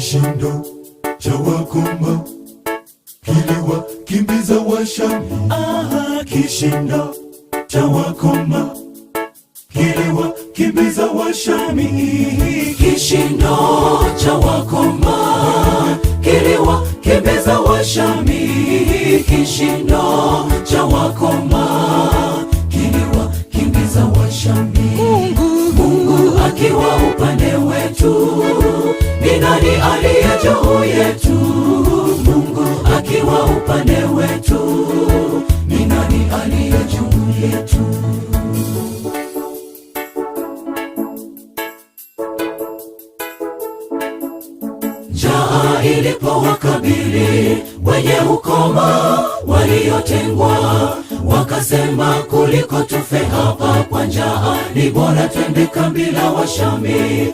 kishindo cha wakoma kiliwakimbiza Washami. Kishindo cha wakoma kiliwakimbiza Washami. Kishindo cha wakoma kiliwakimbiza Washami. Kishindo cha wakoma kiliwakimbiza Washami. Mungu akiwa upande wetu, ni nani aliye juu yetu? Mungu akiwa upande wetu, ni nani aliye juu yetu? Njaa ilipowakabili wenye ukoma waliotengwa, wakasema kuliko tufe hapa kwa njaa, ni bora twende kambi la Washami.